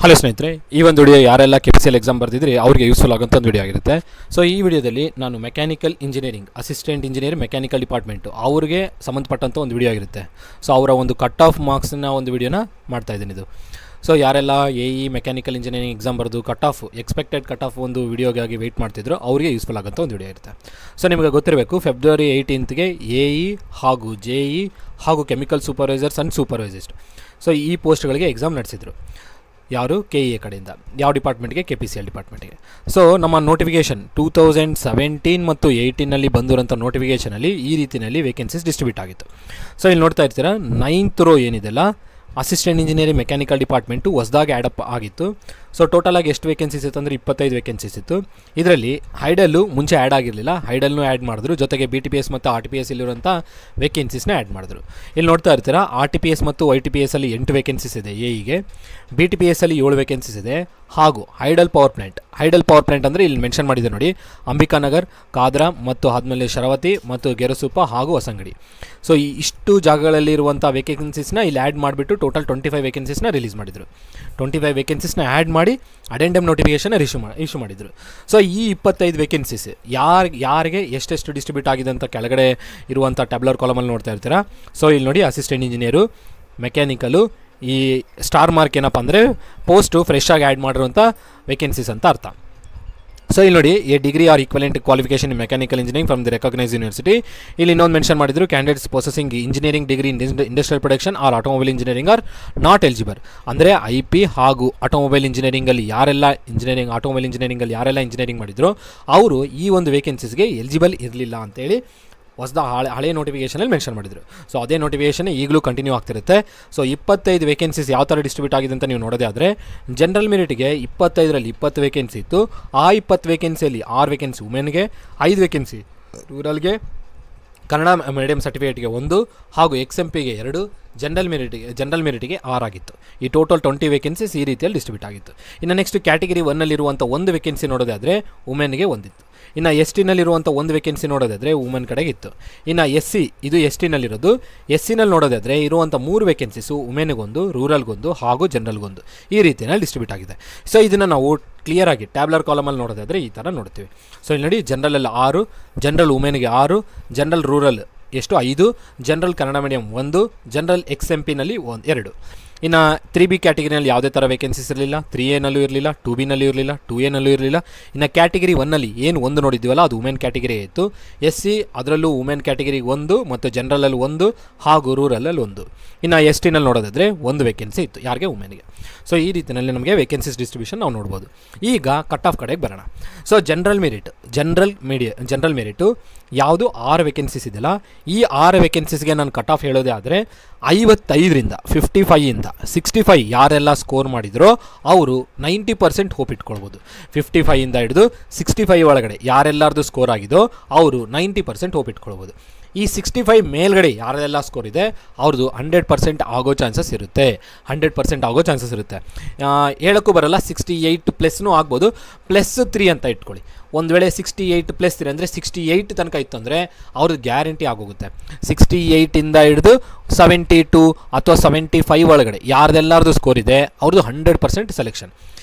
Hello ಸ್ನೇಹಿತರೆ, ಈ ಒಂದು ವಿಡಿಯೋ ಯಾರೆಲ್ಲ KPCL ಎಕ್ಸಾಮ್ ಬರ್ತಿದ್ರಿ ಅವರಿಗೆ ಯೂಸ್ಫುಲ್ ಆಗುವಂಥ ಒಂದು ವಿಡಿಯೋ ಆಗಿರುತ್ತೆ. ಸೊ ಈ ವಿಡಿಯೋದಲ್ಲಿ ನಾನು mechanical engineering assistant engineer mechanical department ಅವ್ರಿಗೆ ಸಂಬಂಧಪಟ್ಟಂಥ ಒಂದು ವಿಡಿಯೋ ಆಗಿರುತ್ತೆ. ಸೊ ಅವರ ಒಂದು ಕಟ್ ಆಫ್ ಮಾರ್ಕ್ಸ್ನ ಒಂದು ವಿಡಿಯೋನ ಮಾಡ್ತಾ ಇದ್ದೀನಿ ಇದು. ಸೊ ಯಾರೆಲ್ಲ ಮೆಕ್ಯಾನಿಕಲ್ ಇಂಜಿನಿಯರಿಂಗ್ ಎಕ್ಸಾಮ್ ಬರೆದು cut off expected cut off ಒಂದು ವಿಡಿಯೋಗಾಗಿ ವೆಯ್ಟ್ ಮಾಡ್ತಿದ್ರು ಅವರಿಗೆ ಯೂಸ್ಫುಲ್ ಆಗೋಂಥ ಒಂದು ವಿಡಿಯೋ ಇರುತ್ತೆ. ಸೊ ನಿಮಗೆ ಗೊತ್ತಿರಬೇಕು, ಫೆಬ್ರವರಿ 18ಗೆ ಹಾಗೂ JE ಹಾಗೂ chemical supervisors and supervisors, so ಈ ಪೋಸ್ಟ್ಗಳಿಗೆ ಎಕ್ಸಾಮ್ ನಡೆಸಿದ್ರು. ಯಾರು KEA ಕಡೆಯಿಂದ, ಯಾವ ಡಿಪಾರ್ಟ್ಮೆಂಟ್ಗೆ? KPCL ಡಿಪಾರ್ಟ್ಮೆಂಟ್ಗೆ. ಸೊ ನಮ್ಮ ನೋಟಿಫಿಕೇಷನ್ 2017 ಮತ್ತು 18ನಲ್ಲಿ ಬಂದಿರೋಂಥ ನೋಟಿಫಿಕೇಷನಲ್ಲಿ ಈ ರೀತಿಯಲ್ಲಿ ವೇಕೆನ್ಸೀಸ್ ಡಿಸ್ಟ್ರಿಬ್ಯೂಟ್ ಆಗಿತ್ತು. ಸೊ ಇಲ್ಲಿ ನೋಡ್ತಾ ಇರ್ತೀರಾ, 9th ರೋ ಏನಿದೆಲ್ಲ ಅಸಿಸ್ಟೆಂಟ್ ಇಂಜಿನಿಯರಿಂಗ್ ಮೆಕ್ಯಾನಿಕಲ್ ಡಿಪಾರ್ಟ್ಮೆಂಟು ಹೊಸದಾಗಿ ಆ್ಯಡಪ್ ಆಗಿತ್ತು. ಸೊ ಟೋಟಲಾಗಿ ಎಷ್ಟು ವೇಕೆನ್ಸೀಸ್ ಇತ್ತು ಅಂದರೆ 25 ವೇಕೆನ್ಸೀಸ್ ಇತ್ತು. ಇದರಲ್ಲಿ ಹೈಡಲ್ಲು ಮುಂಚೆ ಆ್ಯಡ್ ಆಗಿರಲಿಲ್ಲ, ಹೈಡಲ್ನು ಆ್ಯಡ್ ಮಾಡಿದ್ರು, ಜೊತೆಗೆ BTPS ಮತ್ತು RTPS ಇಲ್ಲಿರುವಂಥ ವೇಕೆನ್ಸೀಸ್ನ ಆ್ಯಡ್ ಮಾಡಿದ್ರು. ಇಲ್ಲಿ ನೋಡ್ತಾ ಇರ್ತೀರಾ, RTPS ಮತ್ತು YTPS ಅಲ್ಲಿ 8 ವೇಕೆನ್ಸೀಸ್ ಇದೆ AEಗೆ, BTPS ಅಲ್ಲಿ 7 ವೇಕೆನ್ಸೀಸ್ ಇದೆ, ಹಾಗೂ ಹೈಡಲ್ ಪವರ್ ಪ್ಲ್ಯಾಂಟ್ ಅಂದರೆ ಇಲ್ಲಿ ಮೆನ್ಷನ್ ಮಾಡಿದೆ ನೋಡಿ, ಅಂಬಿಕಾನಗರ್, ಕಾದ್ರಾ ಮತ್ತು ಆದಮೇಲೆ ಶರಾವತಿ ಮತ್ತು ಗೆರಸುಪ ಹಾಗೂ ಹೊಸಂಗಡಿ. ಸೊ ಈ ಇಷ್ಟು ಜಾಗಗಳಲ್ಲಿ ಇರುವಂಥ ವೇಕೆನ್ಸೀಸ್ನ ಇಲ್ಲಿ ಆ್ಯಡ್ ಮಾಡಿಬಿಟ್ಟು ಟೋಟಲ್ 25 ವೇಕೆನ್ಸೀಸ್ನ ರಿಲೀಸ್ ಮಾಡಿದರು. 25 ವೇಕೆನ್ಸೀಸ್ನ ಆ್ಯಡ್ ಮಾಡಿ ಅಡೆಂಡಮ್ ನೋಟಿಫಿಕೇಷನ್ ಇಶ್ಯೂ ಮಾಡಿದರು. ಸೊ ಈ 25 ವೇಕೆನ್ಸೀಸ್ ಯಾರಿಗೆ ಎಷ್ಟೆಷ್ಟು ಡಿಸ್ಟ್ರಿಬ್ಯೂಟ್ ಆಗಿದೆ ಅಂತ ಕೆಳಗಡೆ ಇರುವಂಥ ಟ್ಯಾಬ್ಲರ್ ಕಾಲಮಲ್ಲಿ ನೋಡ್ತಾ ಇರ್ತೀರಾ. ಸೊ ಇಲ್ಲಿ ನೋಡಿ, ಅಸಿಸ್ಟೆಂಟ್ ಇಂಜಿನಿಯರು ಮೆಕ್ಯಾನಿಕಲು, ಈ ಸ್ಟಾರ್ ಮಾರ್ಕ್ ಏನಪ್ಪ ಅಂದರೆ ಪೋಸ್ಟು ಫ್ರೆಶ್ ಆಗಿ ಆ್ಯಡ್ ಮಾಡಿರುವಂಥ ವೇಕೆನ್ಸೀಸ್ ಅಂತ ಅರ್ಥ. ಸೊ ಇಲ್ಲಿ ನೋಡಿ, a degree or equivalent qualification in mechanical engineering from the recognise university. ಇಲ್ಲಿ ಇನ್ನೊಂದು ಮೆನ್ಷನ್ ಮಾಡಿದ್ರು, candidates possessing engineering degree in industrial production or automobile engineering are not eligible. ಅಂದರೆ IP ಹಾಗೂ ಆಟೋಮೊಬೈಲ್ ಇಂಜಿನಿಯರಿಂಗಲ್ಲಿ ಆಟೋಮೊಬೈಲ್ ಇಂಜಿನಿಯರಿಂಗಲ್ಲಿ ಯಾರೆಲ್ಲ ಇಂಜಿನಿಯರಿಂಗ್ ಮಾಡಿದ್ರು ಅವರು ಈ ಒಂದು ವೇಕೆನ್ಸೀಸ್ಗೆ ಎಲಿಜಿಬಲ್ ಇರಲಿಲ್ಲ ಅಂತೇಳಿ ಹಳೆ ನೋಟಿಫಿಕೇಷನಲ್ಲಿ ಮೆನ್ಷನ್ ಮಾಡಿದರು. ಸೊ ಅದೇ ನೋಟಿಫಿಕೇಷನ್ ಈಗಲೂ ಕಂಟಿನ್ಯೂ ಆಗ್ತಿರುತ್ತೆ. ಸೊ 25 ವೇಕೆನ್ಸೀಸ್ ಯಾವ ಥರ ಡಿಸ್ಟ್ರಿಬ್ಯೂಟ್ ಆಗಿದೆ ಅಂತ ನೀವು ನೋಡೋದೇ ಆದರೆ, ಜನರಲ್ ಮೆರಿಟ್ಗೆ 25ರಲ್ಲಿ 20 ವೇಕೆನ್ಸಿ ಇತ್ತು. ಆ 20 ವೇಕೆನ್ಸಿಯಲ್ಲಿ 6 ವೇಕೆನ್ಸಿ ವುಮೆನ್ಗೆ, 5 ವೇಕೆನ್ಸಿ ರೂರಲ್ಗೆ, ಕನ್ನಡ ಮೀಡಿಯಂ ಸರ್ಟಿಫಿಕೇಟ್ಗೆ 1 ಹಾಗೂ XMPಗೆ 2, ಜನರಲ್ ಮೆರಿಟಿಗೆ 6 ಆಗಿತ್ತು. ಈ ಟೋಟಲ್ 20 ವೇಕೆನ್ಸೀಸ್ ಈ ರೀತಿಯಲ್ಲಿ ಡಿಸ್ಟ್ರಿಬ್ಯೂಟ್ ಆಗಿತ್ತು. ಇನ್ನು ನೆಕ್ಸ್ಟ್ ಕ್ಯಾಟಗರಿ 1ನಲ್ಲಿರುವಂಥ 1 ವೇಕೆನ್ಸಿ ನೋಡೋದಾದರೆ ವುಮೆನ್ಗೆ 1 ಇತ್ತು. ಇನ್ನು STನಲ್ಲಿರುವಂಥ 1 ವೇಕೆನ್ಸಿ ನೋಡೋದಾದರೆ ವುಮೆನ್ ಕಡೆಗೆ ಇತ್ತು. ಇನ್ನು SC, ಇದು STನಲ್ಲಿರೋದು. SCನಲ್ಲಿ ನೋಡೋದಾದರೆ ಇರುವಂಥ 3 ವೇಕೆನ್ಸೀಸು ವುಮೆನ್ಗೊಂದು, ರೂರಲ್ಗೊಂದು ಹಾಗೂ ಜನರಲ್ಗೊಂದು, ಈ ರೀತಿಯಲ್ಲಿ ಡಿಸ್ಟ್ರಿಬ್ಯೂಟ್ ಆಗಿದೆ. ಸೊ ಇದನ್ನು ನಾವು ಕ್ಲಿಯರಾಗಿ ಟ್ಯಾಬ್ಲರ್ ಕಾಲಮಲ್ಲಿ ನೋಡೋದಾದರೆ ಈ ಥರ ನೋಡ್ತೀವಿ. ಸೊ ಇಲ್ಲಿ ನೋಡಿ, ಜನರಲಲ್ಲಿ 6, ಜನರಲ್ ವುಮೆನ್ಗೆ 6, ಜನರಲ್ ರೂರಲ್ ಎಷ್ಟು 5, ಜನರಲ್ ಕನ್ನಡ ಮೀಡಿಯಂ 1, ಜನರಲ್ XMPನಲ್ಲಿ 2. ಇನ್ನು 3B ಕ್ಯಾಟಗರಿನಲ್ಲಿ ಯಾವುದೇ ಥರ ವೇಕೆನ್ಸೀಸ್ ಇರಲಿಲ್ಲ. 3Aನಲ್ಲೂ ಇರಲಿಲ್ಲ, 2Bನಲ್ಲೂ ಇರಲಿಲ್ಲ, 2Aನಲ್ಲೂ ಇರಲಿಲ್ಲ. ಇನ್ನು ಕ್ಯಾಟಗರಿ 1ನಲ್ಲಿ ಏನು 1 ನೋಡಿದ್ದೀವಲ್ಲ ಅದು ವುಮೆನ್ ಕ್ಯಾಟಗರಿ ಇತ್ತು. SC ಅದರಲ್ಲೂ ವುಮೆನ್ ಕ್ಯಾಟಗರಿ 1 ಮತ್ತು ಜನರಲಲ್ಲಿ 1 ಹಾಗೂ ರೂರಲಲ್ಲಿ 1. ಇನ್ನು STನಲ್ಲಿ ನೋಡೋದಾದರೆ 1 ವೇಕೆನ್ಸಿ ಇತ್ತು, ಯಾರಿಗೆ? ವುಮೆನ್ಗೆ. ಸೊ ಈ ರೀತಿಯಲ್ಲಿ ನಮಗೆ ವೇಕೆನ್ಸೀಸ್ ಡಿಸ್ಟ್ರಿಬ್ಯೂಷನ್ ನಾವು ನೋಡ್ಬೋದು. ಈಗ ಕಟ್ ಆಫ್ ಕಡೆಗೆ ಬರೋಣ. ಸೊ ಜನರಲ್ ಮೆರಿಟು ಯಾವುದು 6 ವೇಕೆನ್ಸೀಸ್ ಇದೆಯಲ್ಲ, ಈ 6 ವೇಕೆನ್ಸೀಸ್ಗೆ ನಾನು ಕಟ್ ಆಫ್ ಹೇಳೋದೇ ಆದರೆ 55ರಿಂದ 55ಇಂದ 65 ಯಾರೆಲ್ಲ ಸ್ಕೋರ್ ಮಾಡಿದ್ರೋ ಅವರು 90% ಹೋಪ್ ಇಟ್ಕೊಳ್ಬೋದು. 55ಇಂದ ಹಿಡಿದು 65 ಒಳಗಡೆ ಯಾರೆಲ್ಲಾರ್ದು ಸ್ಕೋರ್ ಆಗಿದೋ ಅವರು 90% ಹೋಪ್ ಇಟ್ಕೊಳ್ಬೋದು. ಈ 65 ಮೇಲ್ಗಡೆ ಯಾರೆಲ್ಲ ಸ್ಕೋರ್ ಇದೆ ಅವ್ರದ್ದು 100% ಆಗೋ ಚಾನ್ಸಸ್ ಇರುತ್ತೆ. ಹೇಳೋಕ್ಕೂ ಬರಲ್ಲ, 68 ಪ್ಲಸ್ನೂ ಆಗ್ಬೋದು, +3 ಅಂತ ಇಟ್ಕೊಳ್ಳಿ. ಒಂದು ವೇಳೆ 68 +3 ಅಂದರೆ 68 ತನಕ ಇತ್ತು ಅಂದರೆ ಅವ್ರದ್ದು ಗ್ಯಾರಂಟಿ ಆಗೋಗುತ್ತೆ. 68ಇಂದ ಹಿಡಿದು 72 ಅಥವಾ 75 ಒಳಗಡೆ ಯಾರ್ದೆಲ್ಲಾರ್ದು ಸ್ಕೋರ್ ಇದೆ ಅವ್ರದ್ದು 100% ಸೆಲೆಕ್ಷನ್.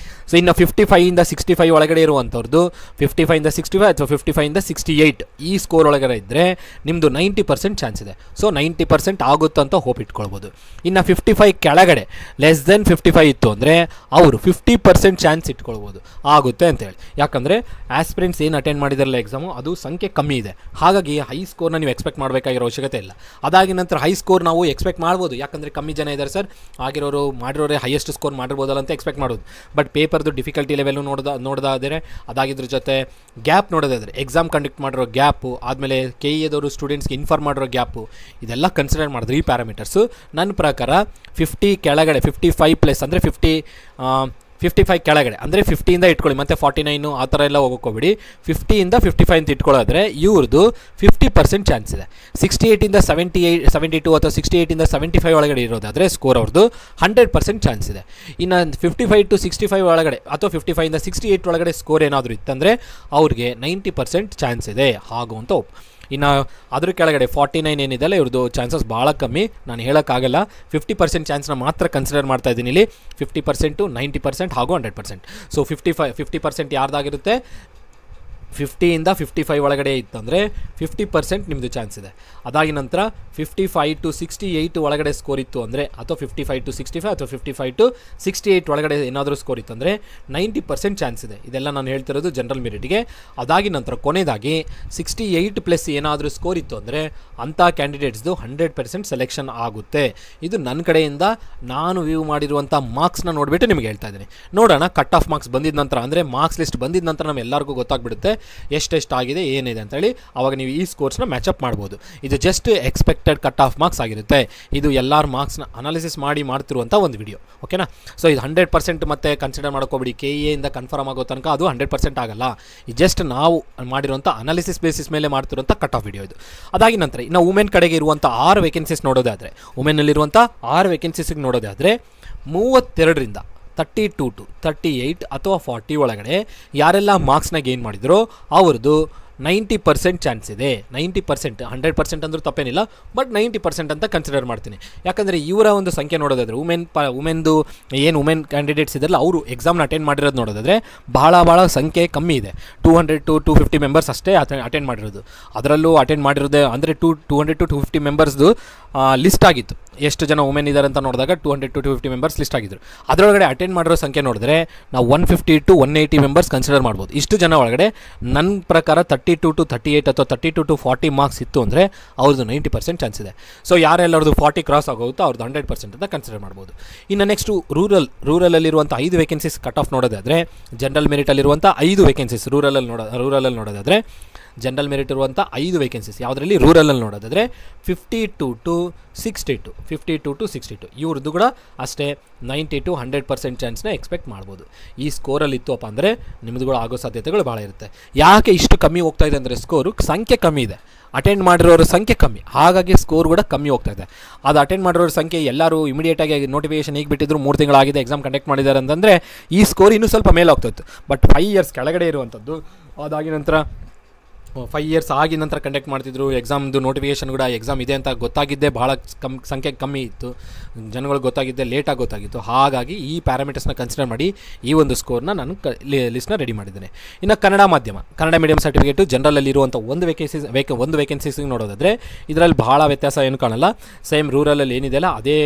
ಸೊ ಇನ್ನು 55ಇಂದ 65 ಒಳಗಡೆ ಇರುವಂಥವ್ರದ್ದು 55ಇಂದ 65 ಅಥವಾ 55ಇಂದ 68 ಈ ಸ್ಕೋರ್ ಒಳಗಡೆ ಇದ್ದರೆ ನಿಮ್ಮದು 90% ಚಾನ್ಸ್ ಇದೆ. ಸೊ 90% ಆಗುತ್ತಂತ ಹೋಪ್ ಇಟ್ಕೊಳ್ಬೋದು. ಇನ್ನು 55 ಕೆಳಗಡೆ <55 ಇತ್ತು ಅಂದರೆ ಅವರು 50% ಚಾನ್ಸ್ ಇಟ್ಕೊಳ್ಬೋದು, ಆಗುತ್ತೆ ಅಂತೇಳಿ. ಯಾಕಂದರೆ ಆಸ್ಪಿರೆಂಟ್ಸ್ ಏನು ಅಟೆಂಡ್ ಮಾಡಿದಾರಲ್ಲ ಎಕ್ಸಾಮು, ಅದು ಸಂಖ್ಯೆ ಕಮ್ಮಿ ಇದೆ. ಹಾಗಾಗಿ ಹೈ ಸ್ಕೋರ್ನ ನೀವು ಎಕ್ಸ್ಪೆಕ್ಟ್ ಮಾಡಬೇಕಾಗಿರೋ ಅವಶ್ಯಕತೆ ಇಲ್ಲ. ಅದಾಗಿ ನಂತರ ಹೈ ಸ್ಕೋರ್ ನಾವು ಎಕ್ಸ್ಪೆಕ್ಟ್ ಮಾಡ್ಬೋದು, ಯಾಕಂದರೆ ಕಮ್ಮಿ ಜನ ಇದ್ದಾರೆ ಸರ್, ಮಾಡಿರೋರೇ ಹೈಯೆಸ್ಟ್ ಸ್ಕೋರ್ ಮಾಡಿರ್ಬೋದಲ್ಲ ಅಂತ ಎಕ್ಸ್ಪೆಕ್ಟ್ ಮಾಡೋದು. ಬಟ್ ಪೇಪರ್ದು ಡಿಫಿಕಲ್ಟಿ ಲೆವೆಲ್ಲು ನೋಡೋದಾದರೆ, ಅದಾಗಿದ್ರ ಜೊತೆ ಗ್ಯಾಪ್ ನೋಡೋದಾದರೆ, ಎಕ್ಸಾಮ್ ಕಂಡಕ್ಟ್ ಮಾಡಿರೋ ಗ್ಯಾಪು, ಆದಮೇಲೆ KEAದವರು ಸ್ಟೂಡೆಂಟ್ಸ್ಗೆ ಇನ್ಫಾರ್ಮ್ ಮಾಡಿರೋ ಗ್ಯಾಪು, ಇದೆಲ್ಲ ಕನ್ಸಿಡರ್ ಮಾಡಿದ್ರೆ ಈ ಪ್ಯಾರಾಮೀಟರ್ಸು ನನ್ನ ಪ್ರಕಾರ 50 ಕೆಳಗಡೆ 55+ ಅಂದರೆ 55 ಕೆಳಗಡೆ ಅಂದರೆ 50ಇಂದ ಇಟ್ಕೊಳ್ಳಿ, ಮತ್ತು 49 ಆ ಥರ ಎಲ್ಲ ಹೋಗೋಕ್ಕೋಗ್ಬಿಡಿ. 50ಇಂದ 55 ಅಂತ ಇಟ್ಕೊಳ್ಳೋದ್ರೆ ಇವ್ರದ್ದು 50% ಚಾನ್ಸ್ ಇದೆ. 68ಇಂದ 72 ಅಥವಾ 68ಇಂದ 75 ಒಳಗಡೆ ಇರೋದಾದರೆ ಸ್ಕೋರ್ ಅವ್ರದ್ದು 100% ಚಾನ್ಸ್ ಇದೆ. ಇನ್ನು 55 to 65 ಒಳಗಡೆ ಅಥವಾ 55ಇಂದ 68 ಒಳಗಡೆ ಸ್ಕೋರ್ ಏನಾದರೂ ಇತ್ತಂದರೆ ಅವ್ರಿಗೆ 90% ಚಾನ್ಸ್ ಇದೆ ಆಗುವಂಥ. ಇನ್ನು ಅದ್ರ ಕೆಳಗಡೆ 49 ಏನಿದೆಯಲ್ಲ ಇವ್ರದ್ದು ಚಾನ್ಸಸ್ ಭಾಳ ಕಮ್ಮಿ, ನಾನು ಹೇಳೋಕ್ಕಾಗಲ್ಲ. 50% ಚಾನ್ಸ್ನ ಮಾತ್ರ ಕನ್ಸಿಡರ್ ಮಾಡ್ತಾ ಇದ್ದೀನಿ ಇಲ್ಲಿ. 50%, 90% ಹಾಗೂ 100%. ಸೊ 50% ಯಾರ್ದಾಗಿರುತ್ತೆ, 50ಇಂದ 55 ಒಳಗಡೆ ಇತ್ತಂದರೆ 50% ನಿಮ್ಮದು ಚಾನ್ಸ್ ಇದೆ. ಅದಾಗಿ ನಂತರ 55 to 68 ಒಳಗಡೆ ಸ್ಕೋರ್ ಇತ್ತು ಅಂದರೆ, ಅಥವಾ 55 to 65 ಅಥವಾ 55 to 68 ಒಳಗಡೆ ಏನಾದರೂ ಸ್ಕೋರ್ ಇತ್ತು ಅಂದರೆ 90% ಚಾನ್ಸ್ ಇದೆ. ಇದೆಲ್ಲ ನಾನು ಹೇಳ್ತಿರೋದು ಜನರಲ್ ಮೆರಿಟ್ಗೆ. ಅದಾಗಿ ನಂತರ ಕೊನೆಯದಾಗಿ 68+ ಏನಾದರೂ ಸ್ಕೋರ್ ಇತ್ತು ಅಂದರೆ ಅಂಥ ಕ್ಯಾಂಡಿಡೇಟ್ಸ್ದು 100% ಸೆಲೆಕ್ಷನ್ ಆಗುತ್ತೆ. ಇದು ನನ್ನ ಕಡೆಯಿಂದ ನಾನು ವ್ಯೂ ಮಾಡಿರುವಂಥ ಮಾರ್ಕ್ಸ್ನ ನೋಡಿಬಿಟ್ಟು ನಿಮಗೆ ಹೇಳ್ತಾ ಇದ್ದೀನಿ. ನೋಡೋಣ ಕಟ್ ಆಫ್ ಮಾರ್ಕ್ಸ್ ಬಂದಿದ್ದ ನಂತರ, ಅಂದರೆ ಮಾರ್ಕ್ಸ್ ಲಿಸ್ಟ್ ಬಂದಿದ್ದ ನಂತರ ನಮ್ಮೆಲ್ಲರಿಗೂ ಗೊತ್ತಾಗ್ಬಿಡುತ್ತೆ ಎಷ್ಟೆಷ್ಟಾಗಿದೆ ಏನಿದೆ ಅಂತೇಳಿ. ಆವಾಗ ನೀವು ಈ ಸ್ಕೋರ್ಸ್ನ ಮ್ಯಾಚಪ್ ಮಾಡ್ಬೋದು. ಇದು just expected cut off marks ಆಗಿರುತ್ತೆ. ಇದು ಎಲ್ಲರ ಮಾರ್ಕ್ಸ್ನ ಅನಾಲಿಸಿಸ್ ಮಾಡಿ ಮಾಡ್ತಿರುವಂಥ ಒಂದು ವಿಡಿಯೋ, ಓಕೆನಾ. ಸೊ ಇದು 100% ಮತ್ತೆ ಕನ್ಸಿಡರ್ ಮಾಡ್ಕೋಬೇಡಿ. KEA ಇಂದ ಕನ್ಫರ್ಮ್ ಆಗೋ ತನಕ ಅದು 100% ಆಗಲ್ಲ. ಇದು ಜಸ್ಟ್ ನಾವು ಮಾಡಿರುವಂಥ ಅನಾಲಿಸಿಸ್ ಬೇಸಿಸ್ ಮೇಲೆ ಮಾಡ್ತಿರುವಂಥ ಕಟ್ ಆಫ್ ವಿಡಿಯೋ ಇದು. ಅದಾಗಿ ನಂತರ ಇನ್ನು ವುಮೆನ್ ಕಡೆಗೆ ಇರುವಂಥ 6 ವೇಕೆನ್ಸೀಸ್ ನೋಡೋದಾದರೆ, ವುಮೆನ್ನಲ್ಲಿರುವಂಥ 6 ವೇಕೆನ್ಸೀಸ್ಗೆ ನೋಡೋದಾದರೆ 32ರಿಂದ 32 to 38 ಅಥವಾ 40 ಒಳಗಡೆ ಯಾರೆಲ್ಲ ಮಾರ್ಕ್ಸ್ನ ಗೇನ್ ಮಾಡಿದರೋ ಅವ್ರದ್ದು 90% ಚಾನ್ಸ್ ಇದೆ. 90%, 100% ಅಂದರೂ ತಪ್ಪೇನಿಲ್ಲ, ಬಟ್ 90% ಅಂತ ಕನ್ಸಿಡರ್ ಮಾಡ್ತೀನಿ. ಯಾಕಂದರೆ ಇವರ ಒಂದು ಸಂಖ್ಯೆ ನೋಡೋದಾದರೆ ವುಮೆನ್ದು ಏನು ವುಮೆನ್ ಕ್ಯಾಂಡಿಡೇಟ್ಸ್ ಇದೆಲ್ಲ ಅವರು ಎಕ್ಸಾಮ್ನ ಅಟೆಂಡ್ ಮಾಡಿರೋದು ನೋಡೋದಾದರೆ ಭಾಳ ಸಂಖ್ಯೆ ಕಮ್ಮಿ ಇದೆ. 200 to 250 ಮೆಂಬರ್ಸ್ ಅಷ್ಟೇ ಅಟೆಂಡ್ ಮಾಡಿರೋದು. ಅದರಲ್ಲೂ ಅಟೆಂಡ್ ಮಾಡಿರೋದೇ ಅಂದರೆ 200 to 250 ಮೆಂಬರ್ಸ್ದು ಲಿಸ್ಟ್ ಆಗಿತ್ತು. ಎಷ್ಟು ಜನ ವುಮೆನ್ ಇದ್ದಾರೆ ಅಂತ ನೋಡಿದಾಗ 200 to 250 ಮೆಂಬರ್ಸ್ ಲಿಸ್ಟ್ ಆಗಿದ್ರು. ಅದರೊಳಗಡೆ ಅಟೆಂಡ್ ಮಾಡಿರೋ ಸಂಖ್ಯೆ ನೋಡಿದ್ರೆ ನಾವು 150 to 180 ಮೆಂಬರ್ಸ್ ಕನ್ಸಿಡರ್ ಮಾಡ್ಬೋದು. ಇಷ್ಟು ಜನ ಒಳಗಡೆ ನನ್ನ ಪ್ರಕಾರ 32 to 38 ಅಥವಾ 32 to 40 ಮಾರ್ಕ್ಸ್ ಇತ್ತು ಅಂದರೆ ಅವ್ರದ್ದು 90% ಚಾನ್ಸ್ ಇದೆ. ಸೊ ಯಾರೆಲ್ಲರದು 40 ಕ್ರಾಸ್ ಆಗೋಗುತ್ತೋ ಅವ್ರದ್ದು 100% ಅಂತ ಕನ್ಸಿಡರ್ ಮಾಡ್ಬೋದು. ಇನ್ನು ನೆಕ್ಸ್ಟು ರೂರಲಲ್ಲಿರುವಂಥ 5 ವೇಕೆನ್ಸೀಸ್ ಕಟ್ ಆಫ್ ನೋಡೋದಾದರೆ, ಜನರಲ್ ಮೆರಿಟಲ್ಲಿರುವಂಥ 5 ವೇಕೆನ್ಸೀಸ್ ರೂರಲಲ್ಲಿ ನೋಡೋದಾದರೆ ಜನರಲ್ ಮೆರಿಟ್ ಇರುವಂಥ 5 ವೇಕೆನ್ಸೀಸ್ ಯಾವುದರಲ್ಲಿ ರೂರಲಲ್ಲಿ ನೋಡೋದಾದರೆ 52 to 62 ಇವ್ರದ್ದು ಕೂಡ ಅಷ್ಟೇ 90 to 100% ಚಾನ್ಸ್ನ ಎಕ್ಸ್ಪೆಕ್ಟ್ ಮಾಡ್ಬೋದು. ಈ ಸ್ಕೋರಲ್ಲಿ ಇತ್ತು ಅಪ್ಪ ಅಂದರೆ ನಿಮ್ಮದು ಕೂಡ ಆಗೋ ಸಾಧ್ಯತೆಗಳು ಭಾಳ ಇರುತ್ತೆ. ಯಾಕೆ ಇಷ್ಟು ಕಮ್ಮಿ ಹೋಗ್ತಾ ಇದೆ ಅಂದರೆ ಸ್ಕೋರು ಸಂಖ್ಯೆ ಕಮ್ಮಿ ಇದೆ, ಅಟೆಂಡ್ ಮಾಡಿರೋರ ಸಂಖ್ಯೆ ಕಮ್ಮಿ, ಹಾಗಾಗಿ ಸ್ಕೋರ್ ಕೂಡ ಕಮ್ಮಿ ಹೋಗ್ತಾ ಇದೆ. ಅದು ಅಟೆಂಡ್ ಮಾಡಿರೋರ ಸಂಖ್ಯೆ ಎಲ್ಲರೂ ಇಮಿಡಿಯೇಟಾಗಿ ನೋಟಿಫಿಕೇಶನ್ ಈಗ ಬಿಟ್ಟಿದ್ರು 3 ತಿಂಗಳಾಗಿದೆ ಎಕ್ಸಾಮ್ ಕಂಡಕ್ಟ್ ಮಾಡಿದ್ದಾರೆ ಅಂತಂದರೆ ಈ ಸ್ಕೋರ್ ಇನ್ನೂ ಸ್ವಲ್ಪ ಮೇಲೆ ಹೋಗ್ತಾಯಿತ್ತು. ಬಟ್ 5 years ಕೆಳಗಡೆ ಇರುವಂಥದ್ದು, ಅದಾಗಿ ನಂತರ 5 years ಆಗಿ ನಂತರ ಕಂಡಕ್ಟ್ ಮಾಡ್ತಿದ್ರು ಎಕ್ಸಾಮ್ದು ನೋಟಿಫಿಕೇಶನ್ ಕೂಡ ಎಕ್ಸಾಮ್ ಇದೆ ಅಂತ ಗೊತ್ತಾಗಿದ್ದೇ ಭಾಳ ಸಂಖ್ಯೆ ಕಮ್ಮಿ ಇತ್ತು, ಜನಗಳು ಗೊತ್ತಾಗಿದ್ದೆ ಲೇಟಾಗಿ ಗೊತ್ತಾಗಿತ್ತು. ಹಾಗಾಗಿ ಈ ಪ್ಯಾರಾಮೀಟರ್ಸ್ನ ಕನ್ಸಿಡರ್ ಮಾಡಿ ಈ ಒಂದು ಸ್ಕೋರ್ನ ನಾನು ಲಿಸ್ಟ್ನ ರೆಡಿ ಮಾಡಿದ್ದೇನೆ. ಇನ್ನು ಕನ್ನಡ ಮೀಡಿಯಂ ಸರ್ಟಿಫಿಕೇಟು ಜನರಲಲ್ಲಿ ಇರುವಂಥ ಒಂದು ವೇಕೆನ್ಸೀಸಿಗೆ ನೋಡೋದಾದರೆ ಇದರಲ್ಲಿ ಭಾಳ ವ್ಯತ್ಯಾಸ ಏನು ಕಾಣಲ್ಲ. ಸೇಮ್ ರೂರಲಲ್ಲಿ ಏನಿದೆಯಲ್ಲ ಅದೇ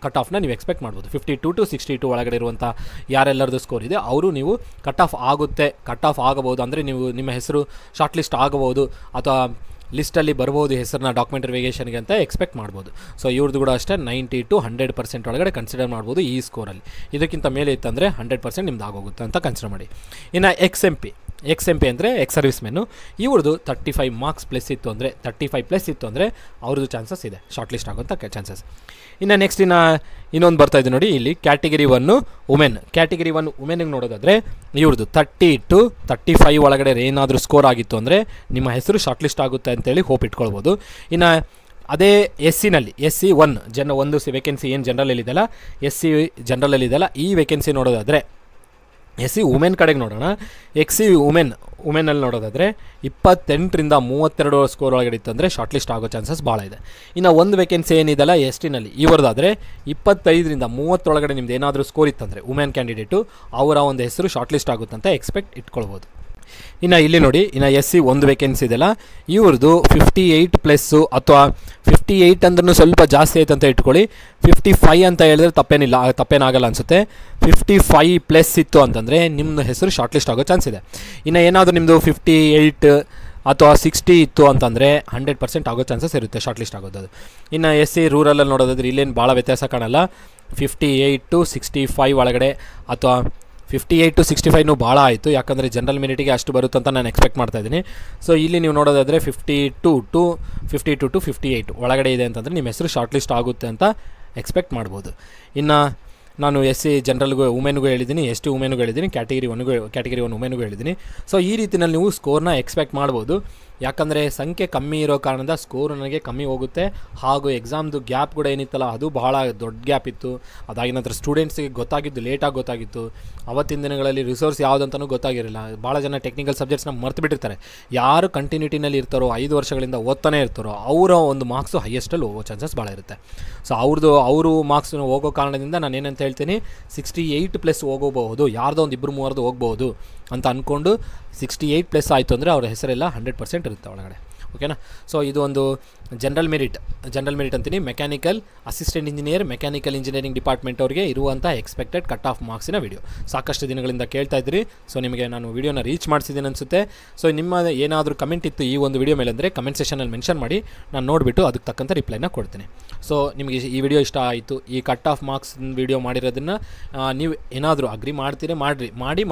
ಕಟ್ ಆಫ್ನ ನೀವು ಎಕ್ಸ್ಪೆಕ್ಟ್ ಮಾಡ್ಬೋದು. 52 to 62 ಒಳಗಡೆ ಇರುವಂಥ ಯಾರೆಲ್ಲರದು ಸ್ಕೋರ್ ಇದೆ ಅವರು ನೀವು ಕಟ್ ಆಫ್ ಆಗಬಹುದು, ಅಂದರೆ ನೀವು ನಿಮ್ಮ ಹೆಸರು ಶಾರ್ಟ್ ಲಿಸ್ಟ್ ಆಗಬಹುದು ಅಥವಾ ಲಿಸ್ಟಲ್ಲಿ ಬರ್ಬೋದು ಹೆಸರನ್ನ ಡಾಕ್ಯುಮೆಂಟ್ ವೆರಿಫಿಕೇಷನ್ಗೆ ಅಂತ ಎಕ್ಸ್ಪೆಕ್ಟ್ ಮಾಡ್ಬೋದು. ಸೊ ಇವ್ರದ್ದು ಕೂಡ ಅಷ್ಟೇ 90 to 100% ಒಳಗಡೆ ಕನ್ಸಿಡರ್ ಮಾಡ್ಬೋದು ಈ ಸ್ಕೋರಲ್ಲಿ. ಇದಕ್ಕಿಂತ ಮೇಲೆ ಇತ್ತಂದರೆ 100% ನಿಮ್ದು ಆಗೋಗುತ್ತೆ ಅಂತ ಕನ್ಸಿಡರ್ ಮಾಡಿ. ಇನ್ನು ಎಕ್ಸ್ ಎಂ ಪಿ ಅಂದರೆ ಎಕ್ಸ್ ಸರ್ವಿಸ್ ಮೆನ್ನು, ಇವ್ರದ್ದು 35 ಮಾರ್ಕ್ಸ್ ಪ್ಲಸ್ ಇತ್ತು ಅಂದರೆ 35+ ಇತ್ತು ಅಂದರೆ ಅವ್ರದ್ದು ಚಾನ್ಸಸ್ ಇದೆ ಶಾರ್ಟ್ ಲಿಸ್ಟ್ ಆಗೋಂಥ ಚಾನ್ಸಸ್. ಇನ್ನು ನೆಕ್ಸ್ಟ್ ಇನ್ನೊಂದು ಬರ್ತಾಯಿದೆ ನೋಡಿ, ಇಲ್ಲಿ ಕ್ಯಾಟಗರಿ 1 ವುಮೆನ್ಗೆ ನೋಡೋದಾದರೆ ಇವ್ರದ್ದು 30 to 35 ಒಳಗಡೆ ಏನಾದರೂ ಸ್ಕೋರ್ ಆಗಿತ್ತು ಅಂದರೆ ನಿಮ್ಮ ಹೆಸರು ಶಾರ್ಟ್ ಲಿಸ್ಟ್ ಆಗುತ್ತೆ ಅಂತೇಳಿ ಹೋಪ್ ಇಟ್ಕೊಳ್ಬೋದು. ಇನ್ನು ಅದೇ SC 1 ವೇಕೆನ್ಸಿ ಏನು ಜನರಲಲ್ಲಿದೆಯಲ್ಲ SC ಜನರಲಲ್ಲಿದೆಯಲ್ಲ ಈ ವೇಕೆನ್ಸಿ ನೋಡೋದಾದರೆ SC ವುಮೆನ್ ಕಡೆಗೆ ನೋಡೋಣ. XC ವುಮೆನಲ್ಲಿ ನೋಡೋದಾದರೆ 28ರಿಂದ 32 ಸ್ಕೋರ್ ಒಳಗಡೆ ಇತ್ತು ಅಂದರೆ ಶಾರ್ಟ್ ಲಿಸ್ಟ್ ಆಗೋ ಚಾನ್ಸಸ್ ಭಾಳ ಇದೆ. ಇನ್ನು ಒಂದು ವೇಕೆನ್ಸಿ ಏನಿದೆಯಲ್ಲ STನಲ್ಲಿ ಇವರದಾದರೆ 25ರಿಂದ 30 ಒಳಗಡೆ ನಿಮ್ದು ಏನಾದರೂ ಸ್ಕೋರ್ ಇತ್ತಂದರೆ ವುಮೆನ್ ಕ್ಯಾಂಡಿಡೇಟು ಅವರ ಒಂದು ಹೆಸರು ಶಾರ್ಟ್ ಲಿಸ್ಟ್ ಆಗುತ್ತೆ ಅಂತ ಎಕ್ಸ್ಪೆಕ್ಟ್ ಇಟ್ಕೊಳ್ಬೋದು. ಇನ್ನು ಇಲ್ಲಿ ನೋಡಿ, ಇನ್ನು SC ಒಂದು ವೇಕೆನ್ಸಿ ಇದೆಯಲ್ಲ ಇವ್ರದ್ದು 58+ ಅಥವಾ 58 ಅಂದ್ರೂ ಸ್ವಲ್ಪ ಜಾಸ್ತಿ ಆಯ್ತು ಅಂತ ಇಟ್ಕೊಳ್ಳಿ. 55 ಅಂತ ಹೇಳಿದ್ರೆ ತಪ್ಪೇನಾಗಲ್ಲ ಅನಿಸುತ್ತೆ. 55+ ಇತ್ತು ಅಂತಂದರೆ ನಿಮ್ಮ ಹೆಸರು ಶಾರ್ಟ್ ಲಿಸ್ಟ್ ಆಗೋ ಚಾನ್ಸ್ ಇದೆ. ಇನ್ನು ಏನಾದರೂ ನಿಮ್ಮದು 58 ಅಥವಾ 60 ಇತ್ತು ಅಂತಂದರೆ 100% ಆಗೋ ಚಾನ್ಸಸ್ ಇರುತ್ತೆ ಶಾರ್ಟ್ ಲಿಸ್ಟ್ ಆಗೋದು. ಇನ್ನು SC ರೂರಲಲ್ಲಿ ನೋಡೋದಾದ್ರೆ ಇಲ್ಲೇನು ಭಾಳ ವ್ಯತ್ಯಾಸ ಕಾಣಲ್ಲ. 58 to 65 ಒಳಗಡೆ ಅಥವಾ 58 to 65 ಭಾಳ ಆಯಿತು, ಯಾಕಂದರೆ ಜನರಲ್ ಮೆರಿಟಿಗೆ ಅಷ್ಟು ಬರುತ್ತೆ ಅಂತ ನಾನು ಎಕ್ಸ್ಪೆಕ್ಟ್ ಮಾಡ್ತಾಯಿದ್ದೀನಿ. ಸೊ ಇಲ್ಲಿ ನೀವು ನೋಡೋದಾದರೆ 52 to 58 ಒಳಗಡೆ ಇದೆ ಅಂತಂದರೆ ನಿಮ್ಮ ಹೆಸರು ಶಾರ್ಟ್ ಲಿಸ್ಟ್ ಆಗುತ್ತೆ ಅಂತ ಎಕ್ಸ್ಪೆಕ್ಟ್ ಮಾಡ್ಬೋದು. ಇನ್ನು ನಾನು SC ಜನರಲ್ಗೂ ವುಮೆನ್ಗೂ ಹೇಳಿದ್ದೀನಿ, ST ವುಮೆನ್ಗೂ ಹೇಳಿದ್ದೀನಿ, ಕ್ಯಾಟಗರಿ 1 ವುಮೆನ್ಗೂ ಹೇಳಿದ್ದೀನಿ. ಸೊ ಈ ರೀತಿಯಲ್ಲಿ ನೀವು ಸ್ಕೋರ್ನ ಎಕ್ಸ್ಪೆಕ್ಟ್ ಮಾಡ್ಬೋದು. ಯಾಕಂದರೆ ಸಂಖ್ಯೆ ಕಮ್ಮಿ ಇರೋ ಕಾರಣದಿಂದ ಸ್ಕೋರ್ ನನಗೆ ಕಮ್ಮಿ ಹೋಗುತ್ತೆ. ಹಾಗೂ ಎಕ್ಸಾಮ್ದು ಗ್ಯಾಪ್ ಕೂಡ ಏನಿತ್ತಲ್ಲ ಅದು ಬಹಳ ದೊಡ್ಡ ಗ್ಯಾಪ್ ಇತ್ತು. ಅದಾಗಿನ ನಂತರ ಸ್ಟೂಡೆಂಟ್ಸಿಗೆ ಗೊತ್ತಾಗಿದ್ದು ಲೇಟಾಗಿ ಗೊತ್ತಾಗಿತ್ತು. ಅವತ್ತಿನ ದಿನಗಳಲ್ಲಿ ರಿಸೋರ್ಸ್ ಯಾವುದಂತನೂ ಗೊತ್ತಾಗಿರಲಿಲ್ಲ. ಭಾಳ ಜನ ಟೆಕ್ನಿಕಲ್ ಸಬ್ಜೆಕ್ಟ್ಸ್ನ ಮರ್ತು ಬಿಟ್ಟಿರ್ತಾರೆ. ಯಾರು ಕಂಟಿನ್ಯೂಟಿನಲ್ಲಿ ಇರ್ತಾರೋ 5 ವರ್ಷಗಳಿಂದ ಓದ್ತಾನೆ ಇರ್ತಾರೋ ಅವರ ಒಂದು ಮಾರ್ಕ್ಸು ಹೈಯೆಸ್ಟಲ್ಲಿ ಹೋಗೋ ಚಾನ್ಸಸ್ ಭಾಳ ಇರುತ್ತೆ. ಸೊ ಅವರು ಮಾರ್ಕ್ಸ್ ಹೋಗೋ ಕಾರಣದಿಂದ ನಾನು ಏನಂತ ಹೇಳ್ತೀನಿ, 68+ ಹೋಗಬಹುದು, ಯಾರ್ದೋ ಒಂದು 2-3 ಹೋಗ್ಬೋದು ಅಂತ ಅಂದ್ಕೊಂಡು 68+ ಆಯಿತು ಅಂದರೆ ಅವ್ರ ಹೆಸರೆಲ್ಲ 100% ಇರುತ್ತೆ ಒಳಗಡೆ. ಓಕೆನಾ. ಸೊ ಇದು ಒಂದು ಜನರಲ್ ಮೆರಿಟ್ ಅಂತೀನಿ, mechanical assistant engineer, mechanical engineering department ಅವರಿಗೆ ಇರುವಂಥ ಎಕ್ಸ್ಪೆಕ್ಟೆಡ್ ಕಟ್ ಆಫ್ ಮಾರ್ಕ್ಸಿನ ವಿಡಿಯೋ. ಸಾಕಷ್ಟು ದಿನಗಳಿಂದ ಕೇಳ್ತಾ ಇದ್ರಿ. ಸೊ ನಿಮಗೆ ನಾನು ವಿಡಿಯೋನ ರೀಚ್ ಮಾಡಿಸಿದ್ದೀನಿ ಅನಿಸುತ್ತೆ. ಸೊ ನಿಮ್ಮ ಏನಾದರೂ ಕಮೆಂಟ್ ಇತ್ತು ಈ ಒಂದು ವಿಡಿಯೋ ಮೇಲೆ ಅಂದರೆ ಕಮೆಂಟ್ ಸೆಷನಲ್ಲಿ ಮೆನ್ಷನ್ ಮಾಡಿ, ನಾನು ನೋಡಿಬಿಟ್ಟು ಅದಕ್ಕೆ ತಕ್ಕಂಥ ರಿಪ್ಲೈನ ಕೊಡ್ತೀನಿ. ಸೊ ನಿಮಗೆ ಈ ವಿಡಿಯೋ ಇಷ್ಟ ಆಯಿತು, ಈ ಕಟ್ ಆಫ್ ಮಾರ್ಕ್ಸ್ ವಿಡಿಯೋ ಮಾಡಿರೋದನ್ನು ನೀವು ಏನಾದರೂ ಅಗ್ರಿ ಮಾಡ್ತೀರಿ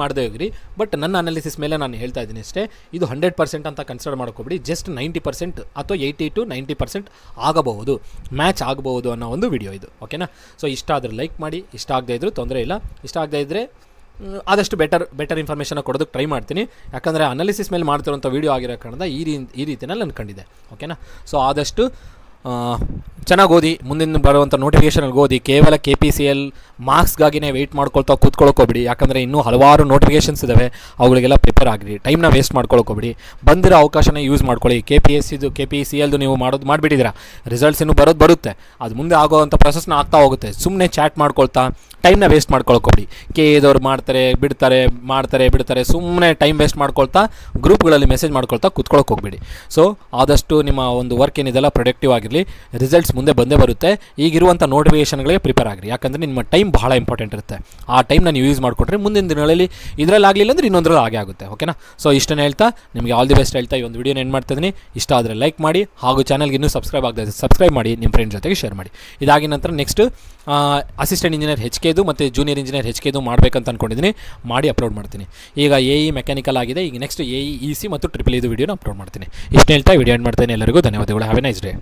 ಮಾಡದೇ ಹೋಗ್ರಿ. ಬಟ್ ನನ್ನ ಅನಾಲಿಸಿಸ್ ಮೇಲೆ ನಾನು ಹೇಳ್ತಾ ಇದ್ದೀನಿ ಅಷ್ಟೇ. ಇದು 100% ಅಂತ ಕನ್ಸಿಡರ್ ಮಾಡ್ಕೊಬಿಡಿ. ಜಸ್ಟ್ 90% ಅಥವಾ 80 to 90% ಆಗಬಹುದು, ಮ್ಯಾಚ್ ಆಗಬಹುದು ಅನ್ನೋ ಒಂದು ವಿಡಿಯೋ ಇದು. ಓಕೆನಾ. ಸೊ ಇಷ್ಟ ಆದರೆ ಲೈಕ್ ಮಾಡಿ, ಇಷ್ಟ ಆಗದೇ ಇದ್ದರೂ ತೊಂದರೆ ಇಲ್ಲ. ಇಷ್ಟ ಆಗದೇ ಇದ್ದರೆ ಆದಷ್ಟು ಬೆಟರ್ ಇನ್ಫಾರ್ಮೇಷನ್ನ ಕೊಡೋದಕ್ಕೆ ಟ್ರೈ ಮಾಡ್ತೀನಿ. ಯಾಕಂದರೆ ಅನಾಲಿಸಿಸ್ ಮೇಲೆ ಮಾಡ್ತಿರೋಂಥ ವೀಡಿಯೋ ಆಗಿರೋ ಕಾರಣದ ಈ ರೀತಿಯಲ್ಲಿ ಅಂದ್ಕೊಂಡಿದ್ದೆ. ಓಕೆನಾ. ಸೊ ಆದಷ್ಟು ಚೆನ್ನಾಗಿ ಓದಿ, ಮುಂದಿನ ಬರುವಂಥ ನೋಟಿಫಿಕೇಷನ್ಗೆ ಓದಿ. ಕೇವಲ KPCL ಮಾರ್ಕ್ಸ್ಗಾಗಿನೇ ವೆಯ್ಟ್ ಮಾಡ್ಕೊಳ್ತಾ ಕೂತ್ಕೊಳ್ಳೋಕೋಬಿಡಿ. ಯಾಕಂದರೆ ಇನ್ನೂ ಹಲವಾರು ನೋಟಿಫಿಕೇಷನ್ಸ್ ಇದ್ದಾವೆ, ಅವುಗಳಿಗೆಲ್ಲ ಪ್ರಿಪೇರ್ ಆಗಿರಿ. ಟೈಮ್ನ ವೇಸ್ಟ್ ಮಾಡ್ಕೊಳ್ಳೋಕೋಬಿಡಿ. ಬಂದಿರೋ ಅವಕಾಶನ ಯೂಸ್ ಮಾಡ್ಕೊಳ್ಳಿ. KPCLದು ನೀವು ಮಾಡಿಬಿಟ್ಟಿದ್ದೀರಾ, ರಿಸಲ್ಟ್ಸ್ ಇನ್ನೂ ಬರುತ್ತೆ, ಅದು ಮುಂದೆ ಆಗೋವಂಥ ಪ್ರೊಸೆಸ್ನ ಆಗ್ತಾ ಹೋಗುತ್ತೆ. ಸುಮ್ಮನೆ ಚಾಟ್ ಮಾಡ್ಕೊಳ್ತಾ ಟೈಮ್ನ ವೇಸ್ಟ್ ಮಾಡ್ಕೊಳ್ಳೋಕೋಬಿಡಿ. KAದವ್ರು ಮಾಡ್ತಾರೆ ಬಿಡ್ತಾರೆ, ಸುಮ್ಮನೆ ಟೈಮ್ ವೇಸ್ಟ್ ಮಾಡ್ಕೊಳ್ತಾ ಗ್ರೂಪ್ಗಳಲ್ಲಿ ಮೆಸೇಜ್ ಮಾಡ್ಕೊಳ್ತಾ ಕೂತ್ಕೊಳ್ಳೋಕೆ ಹೋಗ್ಬೇಡಿ. ಸೊ ಆದಷ್ಟು ನಿಮ್ಮ ಒಂದು ವರ್ಕ್ ಏನಿದೆಲ್ಲ ಪ್ರೊಡಕ್ಟಿವ್ ಆಗಿರಲಿ. ರಿಸಲ್ಟ್ಸ್ ಮುಂದೆ ಬಂದೇ ಬರುತ್ತೆ. ಈಗಿರುವಂಥ ನೋಟಿಫಿಕೇಷನ್ಗಳಿಗೆ ಪ್ರಿಪೇರ್ ಆಗಿರಿ. ಯಾಕಂದರೆ ನಿಮ್ಮ ಟೈಮ್ ಬಹಳ ಇಂಪಾರ್ಟೆಂಟ್ ಇರುತ್ತೆ. ಆ ಟೈಮ್ನ ನೀವು ಯೂಸ್ ಮಾಡಿಕೊಂಡ್ರೆ ಮುಂದಿನ ದಿನಗಳಲ್ಲಿ ಇದರಲ್ಲಿ ಆಗಲಿಲ್ಲ ಅಂದರೆ ಇನ್ನೊಂದರಲ್ಲಿ ಆಗುತ್ತೆ. ಓಕೆನಾ. ಸೊ ಇಷ್ಟನ್ನು ಹೇಳ್ತಾ ನಿಮಗೆ ಆಲ್ ದಿ ಬೆಸ್ಟ್ ಹೇಳ್ತಾ ಈ ಒಂದು ವಿಡಿಯೋನ ಏನು ಮಾಡ್ತಿದ್ದೀನಿ. ಇಷ್ಟ ಆದರೆ ಲೈಕ್ ಮಾಡಿ, ಹಾಗೂ ಚಾನಲ್ಗೆ ಇನ್ನೂ ಸಬ್ಸ್ಕ್ರೈಬ್ ಮಾಡಿ, ನಿಮ್ಮ ಫ್ರೆಂಡ್ ಜೊತೆಗೆ ಶೇರ್ ಮಾಡಿ. ಇದಾಗಿ ನಂತರ ನೆಕ್ಸ್ಟ್ ಅಸಿಸ್ಟೆಂಟ್ ಇಂಜಿನಿಯರ್ HKದು ಮತ್ತು ಜೂನಿಯರ್ ಇಂಜಿನಿಯರ್ HKದು ಮಾಡಬೇಕಂತ ಅಂದ್ಕೊಂಡಿದ್ದೀನಿ. ಮಾಡಿ ಅಪ್ಲೋಡ್ ಮಾಡ್ತೀನಿ. ಈಗ AE ಮೆಕ್ಯಾನಿಕಲ್ ಆಗಿದೆ, ಈಗ ನೆಕ್ಸ್ಟ್ AE EC ಮತ್ತು EEE ವಿಡಿಯೋನ ಅಪ್ಲೋಡ್ ಮಾಡ್ತೀನಿ. ಇಷ್ಟು ಹೇಳ್ತಾ ವಿಡಿಯೋ ಎಂಡ್ ಮಾಡ್ತೀನಿ. ಎಲ್ಲರಿಗೂ ಧನ್ಯವಾದಗಳು. Have A nice day.